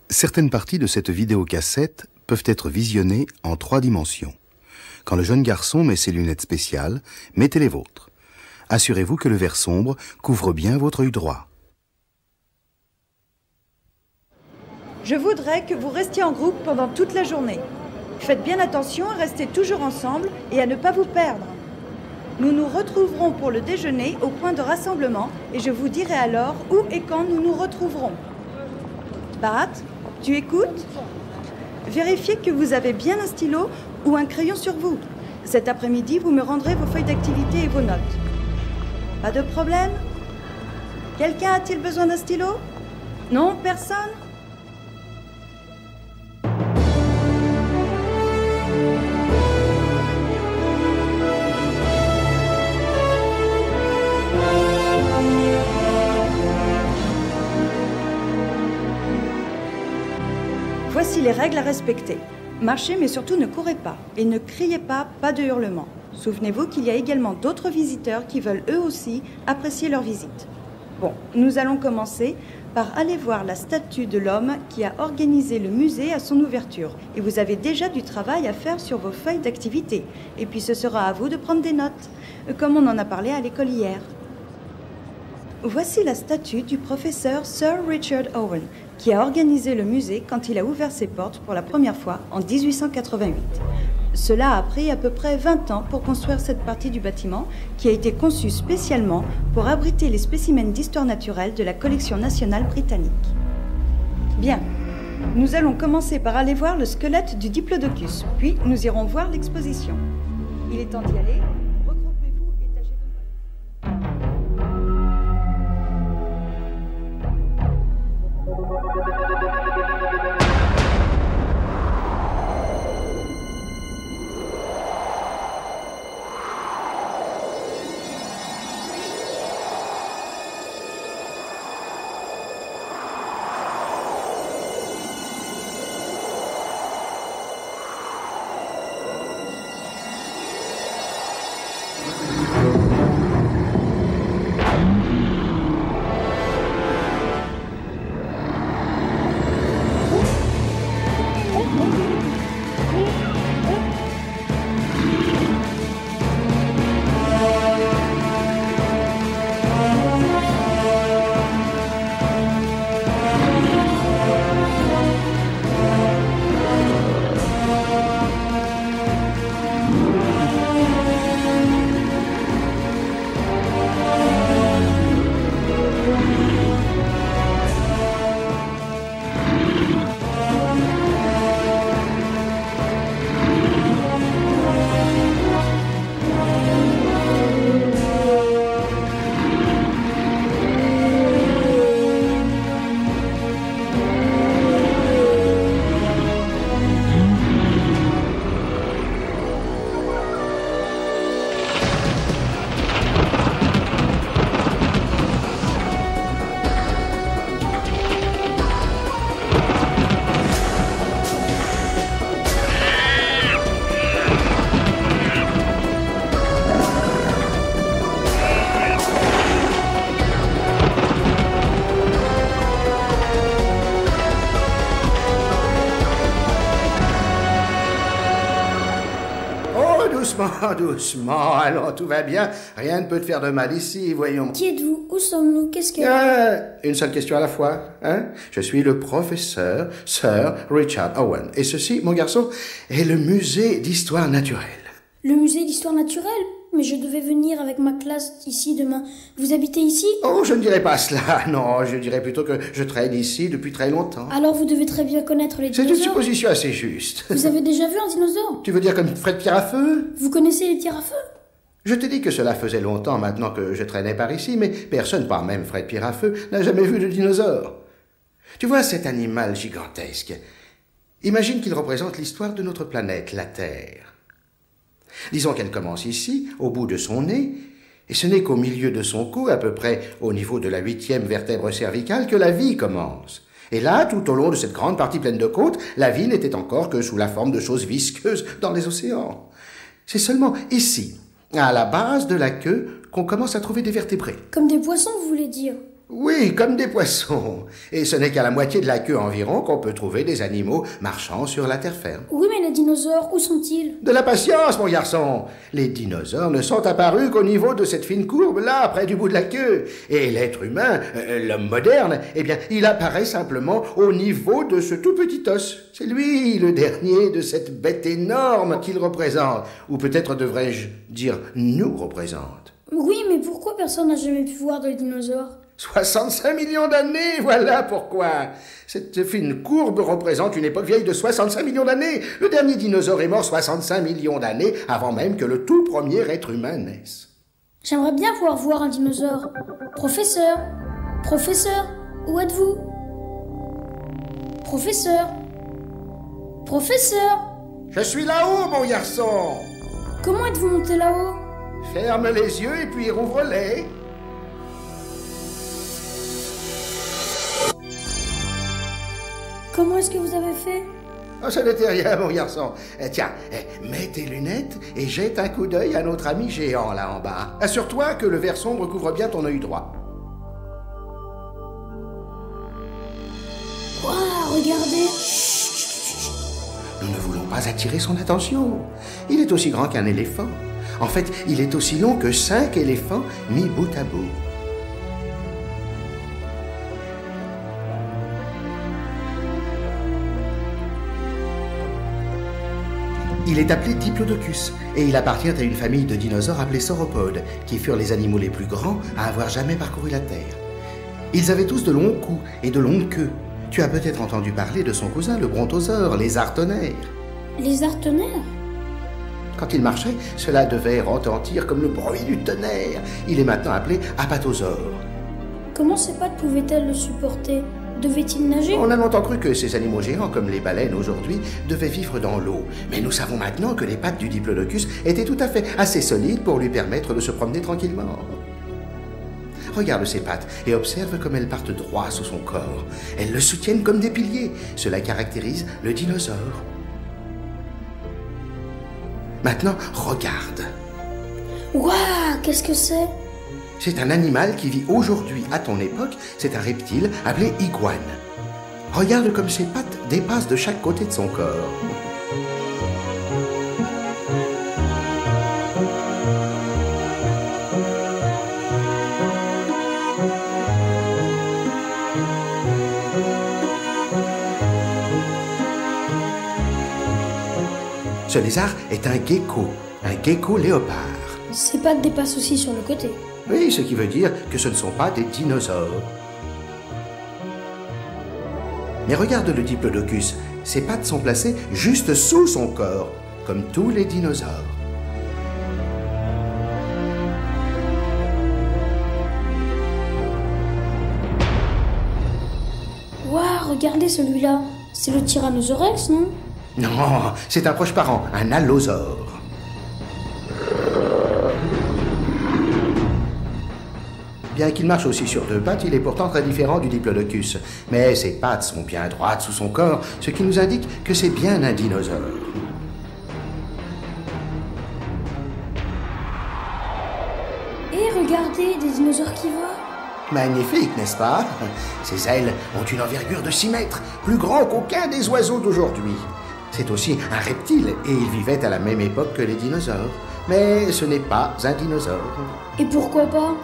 Certaines parties de cette vidéocassette peuvent être visionnées en 3 dimensions. Quand le jeune garçon met ses lunettes spéciales, mettez les vôtres. Assurez-vous que le vert sombre couvre bien votre œil droit. Je voudrais que vous restiez en groupe pendant toute la journée. Faites bien attention à rester toujours ensemble et à ne pas vous perdre. Nous nous retrouverons pour le déjeuner au point de rassemblement et je vous dirai alors où et quand nous nous retrouverons. Bart, tu écoutes? Vérifiez que vous avez bien un stylo ou un crayon sur vous. Cet après-midi, vous me rendrez vos feuilles d'activité et vos notes. Pas de problème? Quelqu'un a-t-il besoin d'un stylo? Non, personne? Voici les règles à respecter. Marchez, mais surtout ne courez pas. Et ne criez pas, pas de hurlements. Souvenez-vous qu'il y a également d'autres visiteurs qui veulent eux aussi apprécier leur visite. Bon, nous allons commencer par aller voir la statue de l'homme qui a organisé le musée à son ouverture. Et vous avez déjà du travail à faire sur vos feuilles d'activité. Et puis ce sera à vous de prendre des notes, comme on en a parlé à l'école hier. Voici la statue du professeur Sir Richard Owen, qui a organisé le musée quand il a ouvert ses portes pour la première fois en 1888. Cela a pris à peu près 20 ans pour construire cette partie du bâtiment qui a été conçue spécialement pour abriter les spécimens d'histoire naturelle de la collection nationale britannique. Bien, nous allons commencer par aller voir le squelette du Diplodocus, puis nous irons voir l'exposition. Il est temps d'y aller. Regroupez-vous et tâchez de... Doucement, allons, tout va bien. Rien ne peut te faire de mal ici, voyons. Qui êtes-vous? Où sommes-nous? Qu'est-ce que... Une seule question à la fois, hein? Je suis le professeur Sir Richard Owen. Et ceci, mon garçon, est le musée d'histoire naturelle. Le musée d'histoire naturelle? Mais je devais venir avec ma classe ici demain. Vous habitez ici? Oh, je ne dirais pas cela. Non, je dirais plutôt que je traîne ici depuis très longtemps. Alors vous devez très bien connaître les dinosaures. C'est une supposition assez juste. Vous avez déjà vu un dinosaure? Tu veux dire comme Fred Pierre à Feu? Vous connaissez les pierres à feu? Je t'ai dit que cela faisait longtemps maintenant que je traînais par ici, mais personne, pas même Fred Pierre à Feu, n'a jamais vu de dinosaure. Tu vois cet animal gigantesque? Imagine qu'il représente l'histoire de notre planète, la Terre. Disons qu'elle commence ici, au bout de son nez, et ce n'est qu'au milieu de son cou, à peu près au niveau de la 8e vertèbre cervicale, que la vie commence. Et là, tout au long de cette grande partie pleine de côtes, la vie n'était encore que sous la forme de choses visqueuses dans les océans. C'est seulement ici, à la base de la queue, qu'on commence à trouver des vertébrés. Comme des poissons, vous voulez dire? Oui, comme des poissons. Et ce n'est qu'à la moitié de la queue environ qu'on peut trouver des animaux marchant sur la terre ferme. Oui, mais les dinosaures, où sont-ils? De la patience, mon garçon. Les dinosaures ne sont apparus qu'au niveau de cette fine courbe, là, près du bout de la queue. Et l'être humain, l'homme moderne, eh bien, il apparaît simplement au niveau de ce tout petit os. C'est lui, le dernier de cette bête énorme qu'il représente. Ou peut-être devrais-je dire nous représente. Oui, mais pourquoi personne n'a jamais pu voir de dinosaures? 65 millions d'années, voilà pourquoi. Cette fine courbe représente une époque vieille de 65 millions d'années. Le dernier dinosaure est mort 65 millions d'années avant même que le tout premier être humain naisse. J'aimerais bien pouvoir voir un dinosaure. Professeur, professeur, où êtes-vous? Professeur, professeur, Je suis là-haut, mon garçon. comment êtes-vous monté là-haut? Ferme les yeux et puis rouvre-les. Comment est-ce que vous avez fait? Oh, ça n'était rien, mon garçon. Tiens, mets tes lunettes et jette un coup d'œil à notre ami géant là en bas. Assure-toi que le verre sombre couvre bien ton œil droit. Waouh, regardez! Nous ne voulons pas attirer son attention. Il est aussi grand qu'un éléphant. En fait, il est aussi long que 5 éléphants mis bout à bout. Il est appelé Diplodocus et il appartient à une famille de dinosaures appelés sauropodes, qui furent les animaux les plus grands à avoir jamais parcouru la Terre. Ils avaient tous de longs coups et de longues queues. Tu as peut-être entendu parler de son cousin, le brontosaure, les artonnaires. Les artonnaires? Quand il marchait, cela devait retentir comme le bruit du tonnerre. Il est maintenant appelé apatosaure. Comment ces pattes pouvaient-elles le supporter? Devait-il nager? On a longtemps cru que ces animaux géants, comme les baleines aujourd'hui, devaient vivre dans l'eau. Mais nous savons maintenant que les pattes du Diplodocus étaient tout à fait assez solides pour lui permettre de se promener tranquillement. Regarde ses pattes et observe comme elles partent droit sous son corps. Elles le soutiennent comme des piliers. Cela caractérise le dinosaure. Maintenant, regarde. Waouh, qu'est-ce que c'est? C'est un animal qui vit aujourd'hui à ton époque. C'est un reptile appelé iguane. Regarde comme ses pattes dépassent de chaque côté de son corps. Ce lézard est un gecko léopard. Ses pattes dépassent aussi sur le côté. Oui, ce qui veut dire que ce ne sont pas des dinosaures. Mais regarde le Diplodocus, ses pattes sont placées juste sous son corps, comme tous les dinosaures. Waouh, regardez celui-là. C'est le Tyrannosaure Rex, non? Non, c'est un proche parent, un allosaure. Bien qu'il marche aussi sur deux pattes, il est pourtant très différent du Diplodocus. Mais ses pattes sont bien droites sous son corps, ce qui nous indique que c'est bien un dinosaure. Et regardez, des dinosaures qui volent. Magnifique, n'est-ce pas? Ses ailes ont une envergure de 6 mètres, plus grand qu'aucun des oiseaux d'aujourd'hui. C'est aussi un reptile, et il vivait à la même époque que les dinosaures. Mais ce n'est pas un dinosaure. Et pourquoi pas?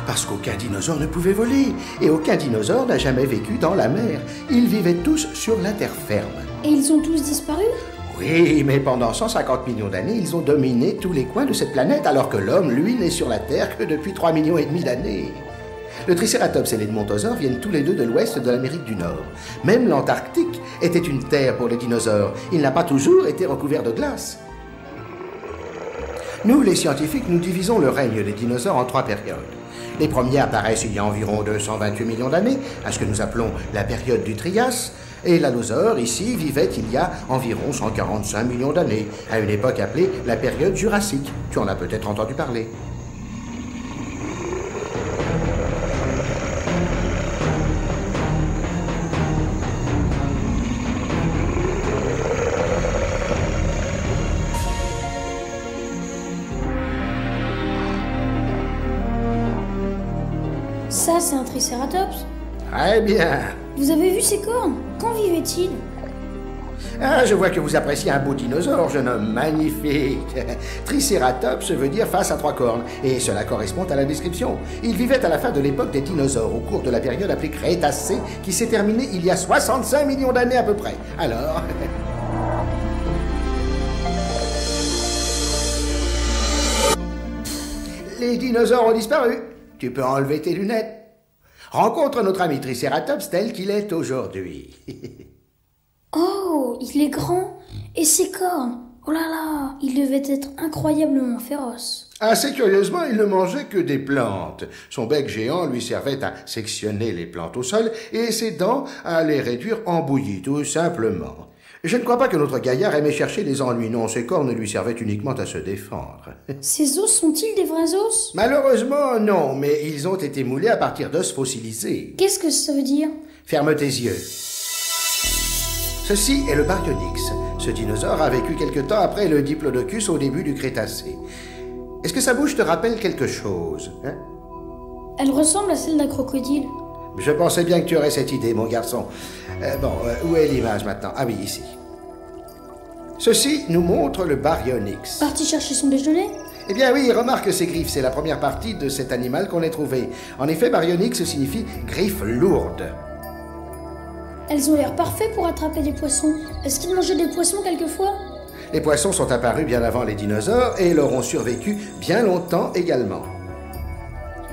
Parce qu'aucun dinosaure ne pouvait voler, et aucun dinosaure n'a jamais vécu dans la mer. Ils vivaient tous sur la terre ferme. Et ils ont tous disparu? Oui, mais pendant 150 millions d'années, ils ont dominé tous les coins de cette planète, alors que l'homme, lui, n'est sur la Terre que depuis 3,5 millions d'années. Le Triceratops et l'Edmontosaure viennent tous les deux de l'ouest de l'Amérique du Nord. Même l'Antarctique était une terre pour les dinosaures. Il n'a pas toujours été recouvert de glace. Nous, les scientifiques, nous divisons le règne des dinosaures en 3 périodes. Les premiers apparaissent il y a environ 228 millions d'années, à ce que nous appelons la période du Trias, et l'allosaure, ici, vivait il y a environ 145 millions d'années, à une époque appelée la période jurassique. Tu en as peut-être entendu parler. Ça, Ça, c'est un tricératops. Très bien. Vous avez vu ses cornes? Quand vivait-il? Ah, je vois que vous appréciez un beau dinosaure, jeune homme. Magnifique. Tricératops veut dire face à 3 cornes, et cela correspond à la description. Il vivait à la fin de l'époque des dinosaures, au cours de la période appelée Crétacé, qui s'est terminée il y a 65 millions d'années à peu près. Alors... Les dinosaures ont disparu. Tu peux enlever tes lunettes. Rencontre notre ami Tricératops tel qu'il est aujourd'hui. Oh, il est grand. Et ses cornes. Oh là là, il devait être incroyablement féroce. Assez curieusement, il ne mangeait que des plantes. Son bec géant lui servait à sectionner les plantes au sol et ses dents à les réduire en bouillie, tout simplement. Je ne crois pas que notre gaillard aimait chercher les ennuis. Non, ses cornes lui servaient uniquement à se défendre. Ces os sont-ils des vrais os? Malheureusement, non, mais ils ont été moulés à partir d'os fossilisés. Qu'est-ce que ça veut dire? Ferme tes yeux. Ceci est le Baryonyx. Ce dinosaure a vécu quelque temps après le Diplodocus au début du Crétacé. Est-ce que sa bouche te rappelle quelque chose, hein? Elle ressemble à celle d'un crocodile. Je pensais bien que tu aurais cette idée, mon garçon. Où est l'image maintenant? Ah oui, ici. Ceci nous montre le Baryonyx. Parti chercher son déjeuner? Eh bien oui, remarque ces griffes, c'est la première partie de cet animal qu'on ait trouvé. En effet, Baryonyx signifie griffes lourdes. Elles ont l'air parfaites pour attraper des poissons. Est-ce qu'ils mangeaient des poissons quelquefois? Les poissons sont apparus bien avant les dinosaures et leur ont survécu bien longtemps également.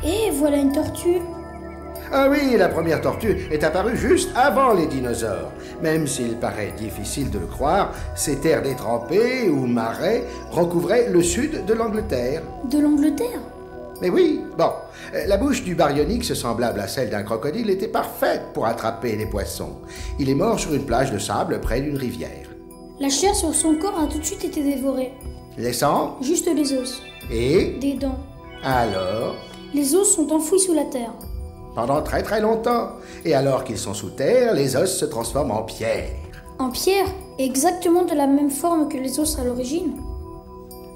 Et voilà une tortue. Ah oui, la première tortue est apparue juste avant les dinosaures. Même s'il paraît difficile de le croire, ces terres détrempées ou marais recouvraient le sud de l'Angleterre. De l'Angleterre? Mais oui, bon, la bouche du Baryonyx, semblable à celle d'un crocodile, était parfaite pour attraper les poissons. Il est mort sur une plage de sable près d'une rivière. La chair sur son corps a tout de suite été dévorée. Laissant? Juste les os. Et? Des dents. Alors? Les os sont enfouis sous la terre. Pendant très très longtemps. Et alors qu'ils sont sous terre, les os se transforment en pierre. En pierre? Exactement de la même forme que les os à l'origine?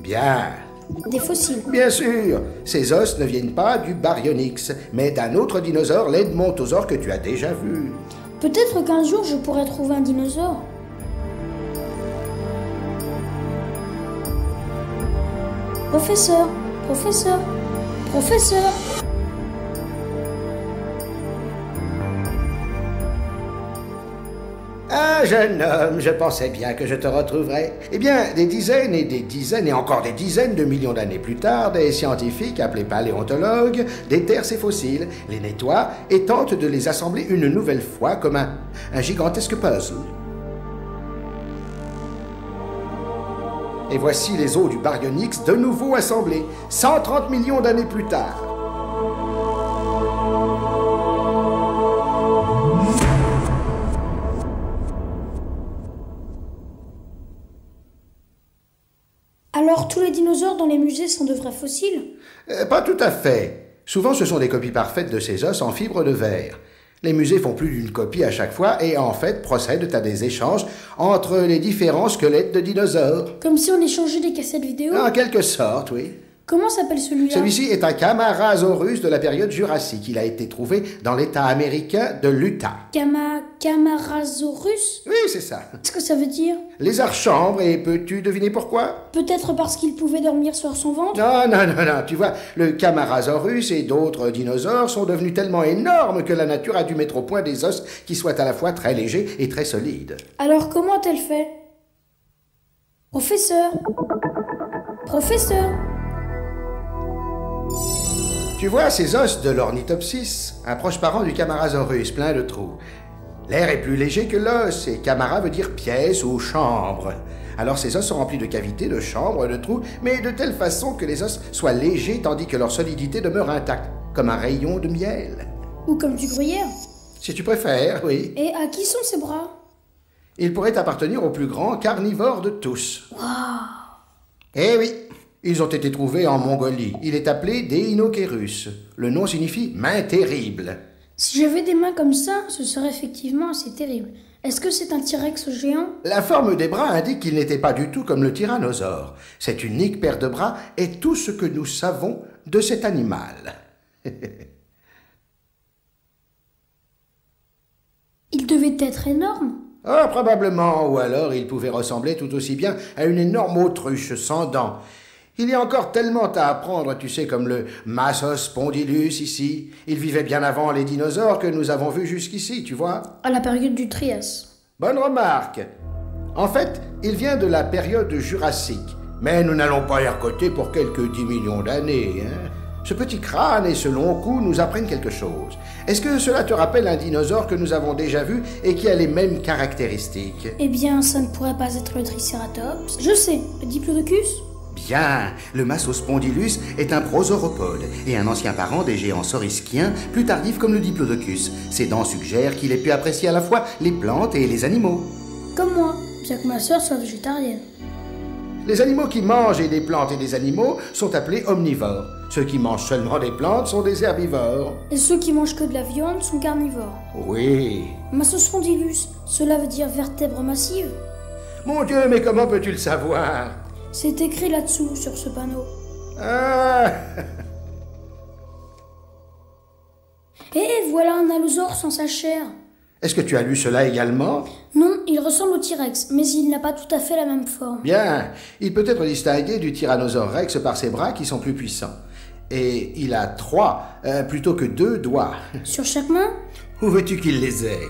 Bien. Des fossiles. Bien sûr. Ces os ne viennent pas du Baryonyx, mais d'un autre dinosaure, l'Edmontosaure, que tu as déjà vu. Peut-être qu'un jour je pourrai trouver un dinosaure. Professeur, professeur, professeur. Ah, jeune homme, je pensais bien que je te retrouverais. Eh bien, des dizaines et encore des dizaines de millions d'années plus tard, des scientifiques appelés paléontologues déterrent ces fossiles, les nettoient et tentent de les assembler une nouvelle fois comme un gigantesque puzzle. Et voici les os du Baryonyx de nouveau assemblés, 130 millions d'années plus tard. Alors tous les dinosaures dans les musées sont de vrais fossiles? Pas tout à fait. Souvent, ce sont des copies parfaites de ces os en fibre de verre. Les musées font plus d'une copie à chaque fois et en fait procèdent à des échanges entre les différents squelettes de dinosaures. Comme si on échangeait des cassettes vidéo? En quelque sorte, oui. Comment s'appelle celui-là? Celui-ci est un Camarasaurus de la période jurassique. Il a été trouvé dans l'État américain de l'Utah. Camarasaurus? Oui, c'est ça. Qu'est-ce que ça veut dire? Lézard chambre, et peux-tu deviner pourquoi? Peut-être parce qu'il pouvait dormir sur son ventre? Non. Tu vois, le Camarasaurus et d'autres dinosaures sont devenus tellement énormes que la nature a dû mettre au point des os qui soient à la fois très légers et très solides. Alors comment a-t-elle fait? Professeur? Professeur? Tu vois ces os de l'Ornithopsis, un proche parent du Camarasaurus, plein de trous. L'air est plus léger que l'os, et Camara veut dire pièce ou chambre. Alors ces os sont remplis de cavités, de chambres, de trous, mais de telle façon que les os soient légers tandis que leur solidité demeure intacte, comme un rayon de miel. Ou comme du gruyère? Si tu préfères, oui. Et à qui sont ces bras? Ils pourraient appartenir au plus grand carnivore de tous. Waouh! Eh oui, ils ont été trouvés en Mongolie. Il est appelé Deinocheirus. Le nom signifie main terrible. Si j'avais des mains comme ça, ce serait effectivement assez terrible. Est-ce que c'est un T-Rex géant? La forme des bras indique qu'il n'était pas du tout comme le tyrannosaure. Cette unique paire de bras est tout ce que nous savons de cet animal. devait être énorme. Ah, probablement, ou alors il pouvait ressembler tout aussi bien à une énorme autruche sans dents. Il y a encore tellement à apprendre, tu sais, comme le Massospondylus ici. Il vivait bien avant les dinosaures que nous avons vus jusqu'ici, tu vois. À la période du Trias. Bonne remarque. En fait, il vient de la période jurassique. Mais nous n'allons pas y recoter pour quelques 10 millions d'années, hein. Ce petit crâne et ce long cou nous apprennent quelque chose. Est-ce que cela te rappelle un dinosaure que nous avons déjà vu et qui a les mêmes caractéristiques? Eh bien, ça ne pourrait pas être le Triceratops. Je sais, le Diplodocus. Bien, le Massospondylus est un prosauropode et un ancien parent des géants saurischiens, plus tardifs comme le Diplodocus. Ses dents suggèrent qu'il ait pu apprécier à la fois les plantes et les animaux. Comme moi, bien que ma sœur soit végétarienne. Les animaux qui mangent des plantes et des animaux sont appelés omnivores. Ceux qui mangent seulement des plantes sont des herbivores. Et ceux qui mangent que de la viande sont carnivores. Oui. Massospondylus, cela veut dire vertèbre massive. Mon Dieu, mais comment peux-tu le savoir? C'est écrit là-dessous, sur ce panneau. Ah. Et voilà un allosaure sans sa chair. Est-ce que tu as lu cela également? Non, il ressemble au T-Rex, mais il n'a pas tout à fait la même forme. Bien, il peut être distingué du Tyrannosaure Rex par ses bras qui sont plus puissants. Et il a 3 plutôt que 2 doigts. Sur chaque main? Où veux-tu qu'il les ait?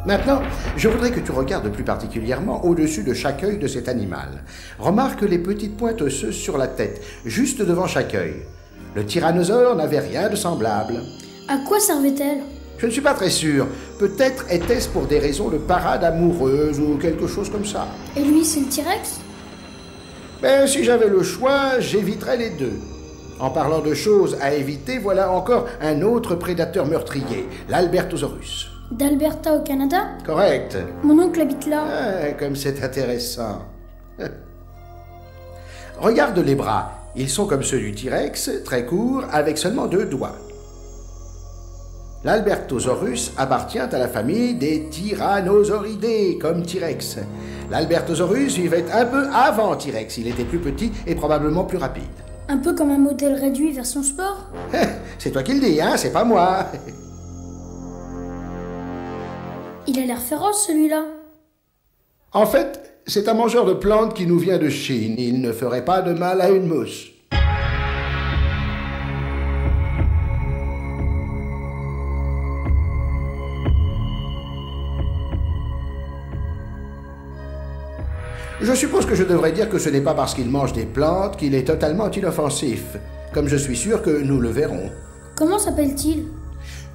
Maintenant, je voudrais que tu regardes plus particulièrement au-dessus de chaque œil de cet animal. Remarque les petites pointes osseuses sur la tête, juste devant chaque œil. Le tyrannosaure n'avait rien de semblable. À quoi servait-elle? Je ne suis pas très sûr. Peut-être était-ce pour des raisons de parade amoureuse ou quelque chose comme ça. Et lui, c'est le T-Rex? Mais si j'avais le choix, j'éviterais les deux. En parlant de choses à éviter, voilà encore un autre prédateur meurtrier, l'Albertosaurus. D'Alberta au Canada? Correct. Mon oncle habite là. Ah, comme c'est intéressant. Regarde les bras. Ils sont comme ceux du T-Rex, très courts, avec seulement 2 doigts. L'Albertosaurus appartient à la famille des Tyrannosauridés, comme T-Rex. L'Albertosaurus vivait un peu avant T-Rex. Il était plus petit et probablement plus rapide. Un peu comme un modèle réduit version sport? C'est toi qui le dis, hein, c'est pas moi. Il a l'air féroce, celui-là. En fait, c'est un mangeur de plantes qui nous vient de Chine. Il ne ferait pas de mal à une mouche. Je suppose que je devrais dire que ce n'est pas parce qu'il mange des plantes qu'il est totalement inoffensif, comme je suis sûr que nous le verrons. Comment s'appelle-t-il?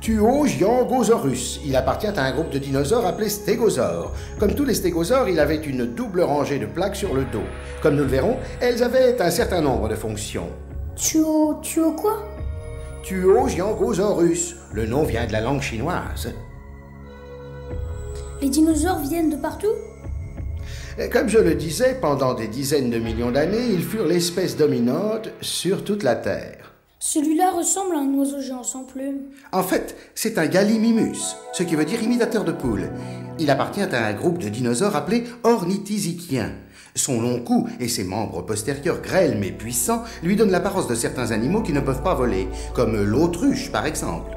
Tuogyangosaurus. Il appartient à un groupe de dinosaures appelé stégosaures. Comme tous les stégosaures, il avait une double rangée de plaques sur le dos. Comme nous le verrons, elles avaient un certain nombre de fonctions. Tuo quoi? Tuogyangosaurus. Le nom vient de la langue chinoise. Les dinosaures viennent de partout? Comme je le disais, pendant des dizaines de millions d'années, ils furent l'espèce dominante sur toute la Terre. Celui-là ressemble à un oiseau géant sans plumes. En fait, c'est un Gallimimus, ce qui veut dire imitateur de poule. Il appartient à un groupe de dinosaures appelé ornithischiens. Son long cou et ses membres postérieurs grêles mais puissants lui donnent l'apparence de certains animaux qui ne peuvent pas voler, comme l'autruche par exemple.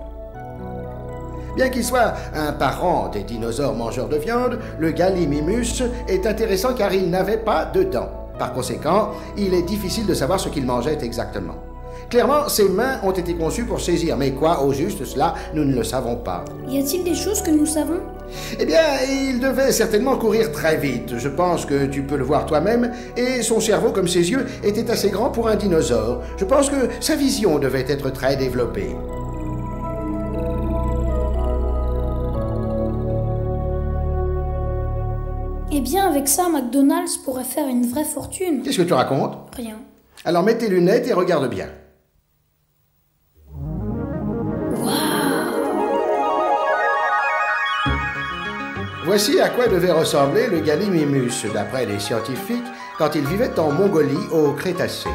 Bien qu'il soit un parent des dinosaures mangeurs de viande, le Gallimimus est intéressant car il n'avait pas de dents. Par conséquent, il est difficile de savoir ce qu'il mangeait exactement. Clairement, ses mains ont été conçues pour saisir, mais quoi au juste cela, nous ne le savons pas. Y a-t-il des choses que nous savons? Eh bien, il devait certainement courir très vite, je pense que tu peux le voir toi-même, et son cerveau comme ses yeux était assez grand pour un dinosaure. Je pense que sa vision devait être très développée. Eh bien, avec ça, McDonald's pourrait faire une vraie fortune. Qu'est-ce que tu racontes? Rien. Alors mets tes lunettes et regarde bien. Voici à quoi devait ressembler le Gallimimus, d'après les scientifiques, quand il vivait en Mongolie au Crétacé.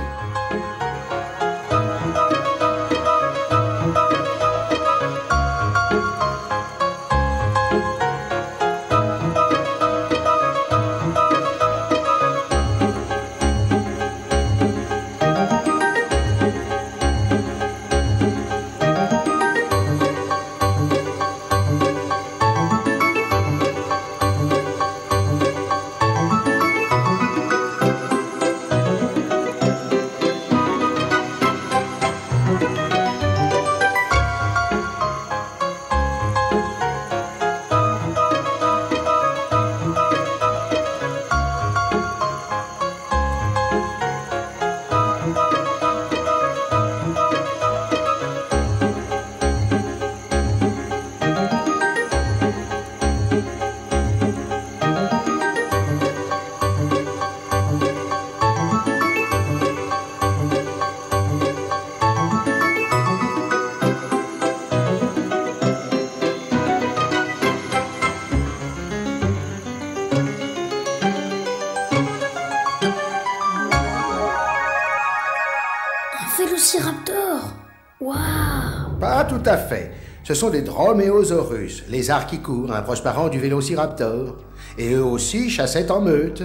Waouh! Pas tout à fait. Ce sont des droméosaurus, lézards qui courent, un proche parent du vélociraptor. Et eux aussi chassaient en meute.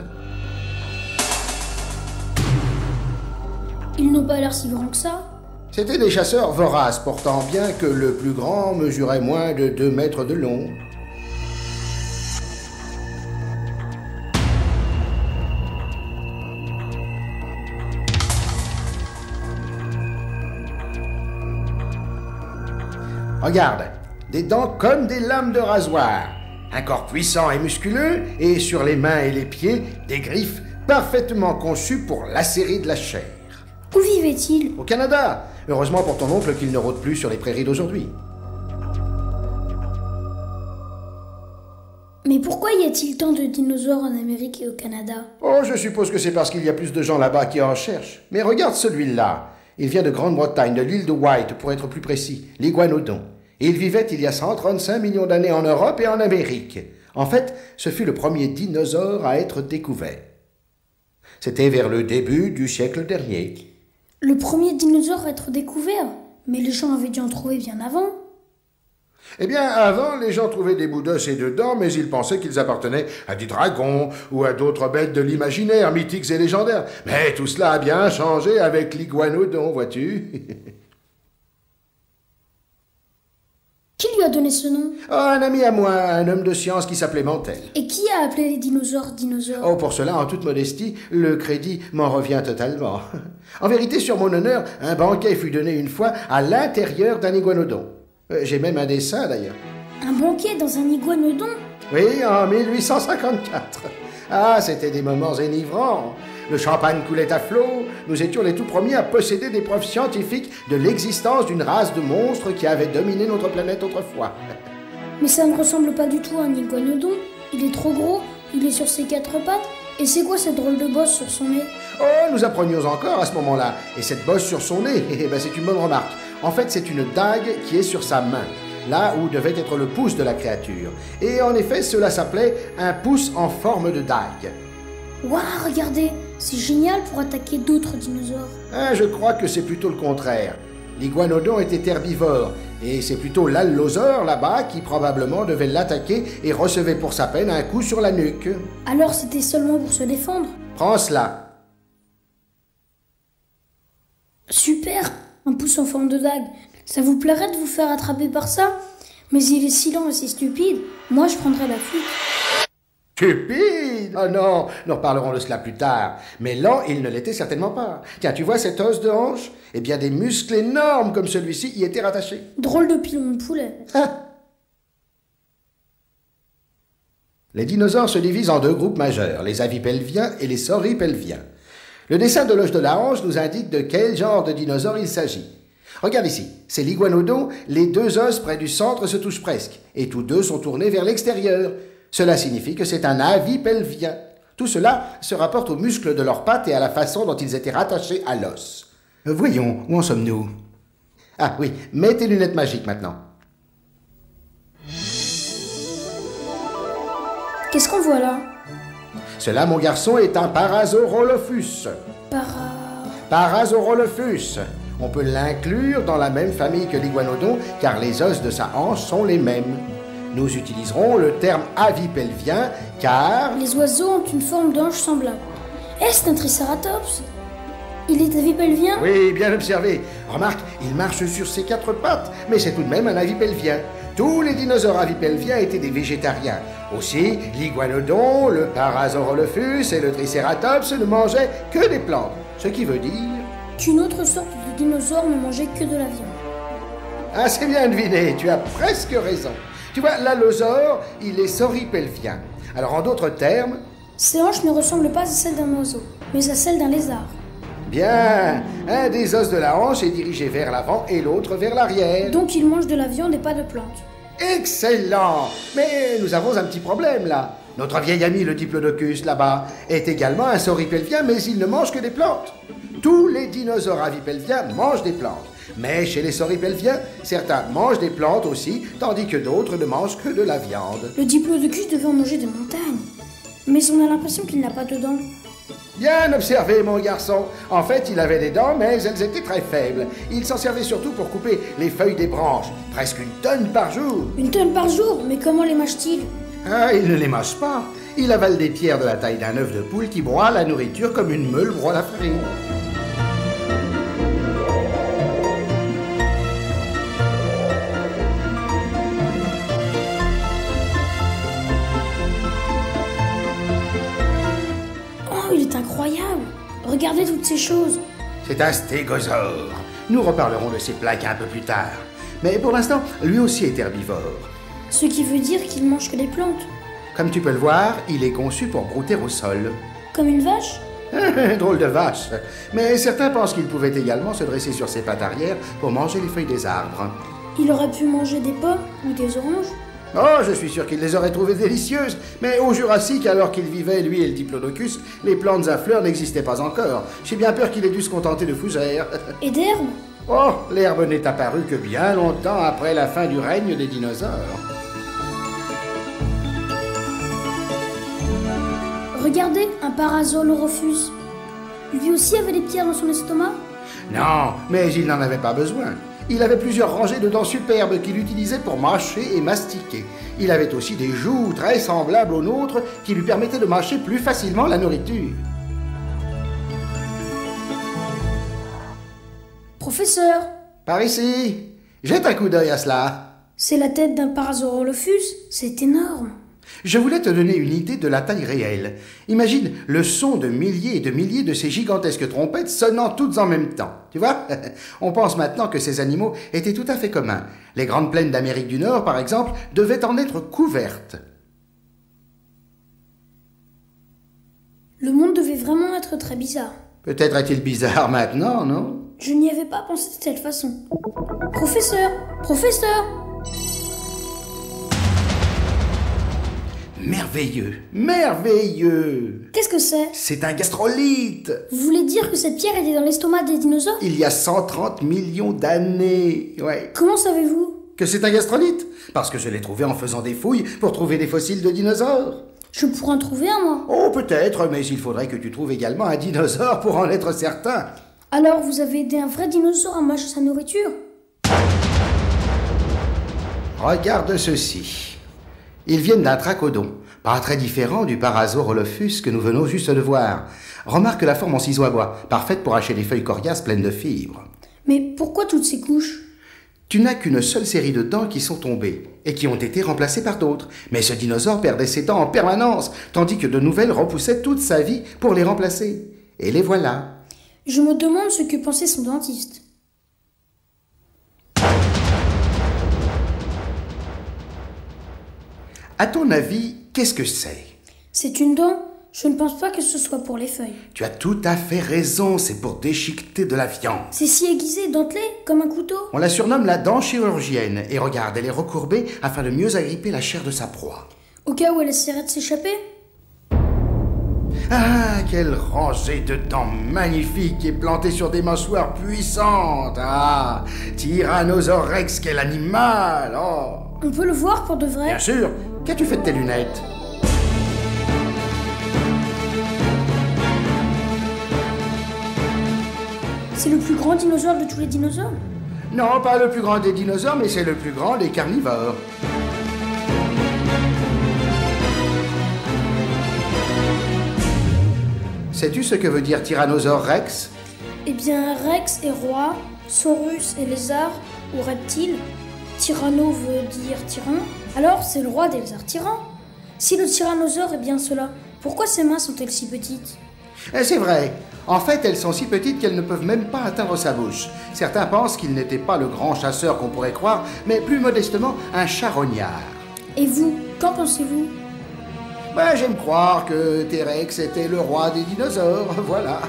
Ils n'ont pas l'air si grands que ça. C'étaient des chasseurs voraces, portant bien que le plus grand mesurait moins de 2 mètres de long. Regarde, des dents comme des lames de rasoir, un corps puissant et musculeux, et sur les mains et les pieds, des griffes parfaitement conçues pour lacérer de la chair. Où vivait-il? Au Canada. Heureusement pour ton oncle qu'il ne rôde plus sur les prairies d'aujourd'hui. Mais pourquoi y a-t-il tant de dinosaures en Amérique et au Canada? Oh, je suppose que c'est parce qu'il y a plus de gens là-bas qui en cherchent. Mais regarde celui-là. Il vient de Grande-Bretagne, de l'île de White, pour être plus précis, l'iguanodon. Et il vivait il y a 135 millions d'années en Europe et en Amérique. En fait, ce fut le premier dinosaure à être découvert. C'était vers le début du siècle dernier. Le premier dinosaure à être découvert? Mais les gens avaient dû en trouver bien avant. Eh bien, avant, les gens trouvaient des bouts d'os et de dents, mais ils pensaient qu'ils appartenaient à des dragons ou à d'autres bêtes de l'imaginaire, mythiques et légendaires. Mais tout cela a bien changé avec l'iguanodon, vois-tu. Qui lui a donné ce nom? Oh, un ami à moi, un homme de science qui s'appelait Mantel. Et qui a appelé les dinosaures dinosaures? Oh, pour cela, en toute modestie, le crédit m'en revient totalement. En vérité, sur mon honneur, un banquet fut donné une fois à l'intérieur d'un iguanodon. J'ai même un dessin, d'ailleurs. Un banquet dans un iguanodon? Oui, en 1854. Ah, c'était des moments enivrants. Le champagne coulait à flot. Nous étions les tout premiers à posséder des preuves scientifiques de l'existence d'une race de monstres qui avait dominé notre planète autrefois. Mais ça ne ressemble pas du tout à un iguanodon. Il est trop gros, il est sur ses 4 pattes. Et c'est quoi cette drôle de bosse sur son nez? Oh, nous apprenions encore à ce moment-là. Et cette bosse sur son nez, c'est une bonne remarque. En fait, c'est une dague qui est sur sa main, là où devait être le pouce de la créature. Et en effet, cela s'appelait un pouce en forme de dague. Waouh, regardez, c'est génial pour attaquer d'autres dinosaures. Je crois que c'est plutôt le contraire. L'iguanodon était herbivore, et c'est plutôt l'allosaure là-bas qui probablement devait l'attaquer et recevait pour sa peine un coup sur la nuque. Alors c'était seulement pour se défendre? Prends cela. Super, un pouce en forme de dague. Ça vous plairait de vous faire attraper par ça? Mais il est si lent et si stupide, moi je prendrais la fuite. Stupide! Oh non, nous reparlerons de cela plus tard. Mais lent, il ne l'était certainement pas. Tiens, tu vois cet os de hanche? Eh bien, des muscles énormes comme celui-ci y étaient rattachés. Drôle de pilon de poulet. Les dinosaures se divisent en 2 groupes majeurs, les avipelviens et les sauripelviens. Le dessin de l'os de la hanche nous indique de quel genre de dinosaure il s'agit. Regarde ici, c'est l'iguanodon, les 2 os près du centre se touchent presque, et tous 2 sont tournés vers l'extérieur. Cela signifie que c'est un avipelvien. Tout cela se rapporte aux muscles de leurs pattes et à la façon dont ils étaient rattachés à l'os. Voyons, où en sommes-nous? Ah oui, mets tes lunettes magiques maintenant. Qu'est-ce qu'on voit là? Cela, mon garçon, est un Parasaurolophus. Parasaurolophus. On peut l'inclure dans la même famille que l'iguanodon, car les os de sa hanche sont les mêmes. Nous utiliserons le terme avipelvien, car... Les oiseaux ont une forme de hanche semblable. Est-ce un tricératops? Il est avipelvien? Oui, bien observé. Remarque, il marche sur ses 4 pattes, mais c'est tout de même un avipelvien. Tous les dinosaures avipelviens étaient des végétariens. Aussi, l'iguanodon, le Parasaurolophus et le tricératops ne mangeaient que des plantes. Ce qui veut dire... qu'une autre sorte de dinosaure ne mangeait que de la viande. Ah, c'est bien deviné, tu as presque raison. Tu vois, l'allosaure, il est sauripelvien. Alors, en d'autres termes... Ses hanches ne ressemblent pas à celles d'un oiseau, mais à celles d'un lézard. Bien, un des os de la hanche est dirigé vers l'avant et l'autre vers l'arrière. Donc il mange de la viande et pas de plantes. Excellent! Mais nous avons un petit problème, là. Notre vieil ami, le diplodocus, là-bas, est également un sauripelvien, mais il ne mange que des plantes. Tous les dinosaures avipelviens mangent des plantes. Mais chez les sauripelviens, certains mangent des plantes aussi, tandis que d'autres ne mangent que de la viande. Le diplodocus devait en manger des montagnes. Mais on a l'impression qu'il n'a pas de dents. Bien observé, mon garçon. En fait, il avait des dents, mais elles étaient très faibles. Il s'en servait surtout pour couper les feuilles des branches. Presque 1 tonne par jour. 1 tonne par jour? Mais comment les mâche-t-il? Ah, il ne les mâche pas. Il avale des pierres de la taille d'un œuf de poule qui broie la nourriture comme une meule broie la farine. Oh, il est incroyable! Regardez toutes ces choses. C'est un stégosaure. Nous reparlerons de ces plaques un peu plus tard. Mais pour l'instant, lui aussi est herbivore. Ce qui veut dire qu'il mange que des plantes. Comme tu peux le voir, il est conçu pour brouter au sol. Comme une vache? Drôle de vache. Mais certains pensent qu'il pouvait également se dresser sur ses pattes arrière pour manger les feuilles des arbres. Il aurait pu manger des pommes ou des oranges? Oh, je suis sûr qu'il les aurait trouvées délicieuses. Mais au Jurassique, alors qu'il vivait, lui et le Diplodocus, les plantes à fleurs n'existaient pas encore. J'ai bien peur qu'il ait dû se contenter de fougères. Et d'herbes? Oh, l'herbe n'est apparue que bien longtemps après la fin du règne des dinosaures. Regardez, un Parasaurolophus. Lui aussi avait des pierres dans son estomac? Non, mais il n'en avait pas besoin. Il avait plusieurs rangées de dents superbes qu'il utilisait pour mâcher et mastiquer. Il avait aussi des joues très semblables aux nôtres qui lui permettaient de mâcher plus facilement la nourriture. Professeur, Par ici, jette un coup d'œil à cela. c'est la tête d'un Parasaurolophus? C'est énorme. Je voulais te donner une idée de la taille réelle. Imagine le son de milliers et de milliers de ces gigantesques trompettes sonnant toutes en même temps. Tu vois? On pense maintenant que ces animaux étaient tout à fait communs. Les grandes plaines d'Amérique du Nord, par exemple, devaient en être couvertes. Le monde devait vraiment être très bizarre. Peut-être est-il bizarre maintenant, non? Je n'y avais pas pensé de cette façon. Professeur! Professeur! Merveilleux, merveilleux! Qu'est-ce que c'est? C'est un gastrolithe! Vous voulez dire que cette pierre était dans l'estomac des dinosaures? Il y a 130 millions d'années, ouais. Comment savez-vous? Que c'est un gastrolithe? Parce que je l'ai trouvé en faisant des fouilles pour trouver des fossiles de dinosaures. Je pourrais en trouver un, moi. Oh, peut-être, mais il faudrait que tu trouves également un dinosaure pour en être certain. Alors, vous avez aidé un vrai dinosaure à mâcher sa nourriture? Regarde ceci. Ils viennent d'un tracodon, pas très différent du Parasaurolophus que nous venons juste de voir. Remarque la forme en ciseau à bois, parfaite pour hacher les feuilles coriaces pleines de fibres. Mais pourquoi toutes ces couches? Tu n'as qu'une seule série de dents qui sont tombées et qui ont été remplacées par d'autres. Mais ce dinosaure perdait ses dents en permanence, tandis que de nouvelles repoussaient toute sa vie pour les remplacer. Et les voilà. Je me demande ce que pensait son dentiste. À ton avis, qu'est-ce que c'est? C'est une dent? Je ne pense pas que ce soit pour les feuilles. Tu as tout à fait raison, c'est pour déchiqueter de la viande. C'est si aiguisé, dentelé, comme un couteau. On la surnomme la dent chirurgienne, et regarde, elle est recourbée afin de mieux agripper la chair de sa proie. Au cas où elle essaierait de s'échapper? Ah, quelle rangée de dents magnifiques et plantées sur des mâchoires puissantes. Ah, Tyrannosaure Rex, quel animal. Oh. On peut le voir pour de vrai? Bien sûr. Qu'as-tu fait de tes lunettes? C'est le plus grand dinosaure de tous les dinosaures? Non, pas le plus grand des dinosaures, mais c'est le plus grand des carnivores. Sais-tu ce que veut dire Tyrannosaure Rex? Eh bien, Rex est roi, Saurus est lézard ou reptile, Tyranno veut dire tyran, alors c'est le roi des lézards tyrans. Si le tyrannosaure est bien cela, pourquoi ses mains sont-elles si petites? C'est vrai. En fait, elles sont si petites qu'elles ne peuvent même pas atteindre sa bouche. Certains pensent qu'il n'était pas le grand chasseur qu'on pourrait croire, mais plus modestement, un charognard. Et vous, qu'en pensez-vous? J'aime croire que T-Rex était le roi des dinosaures, voilà.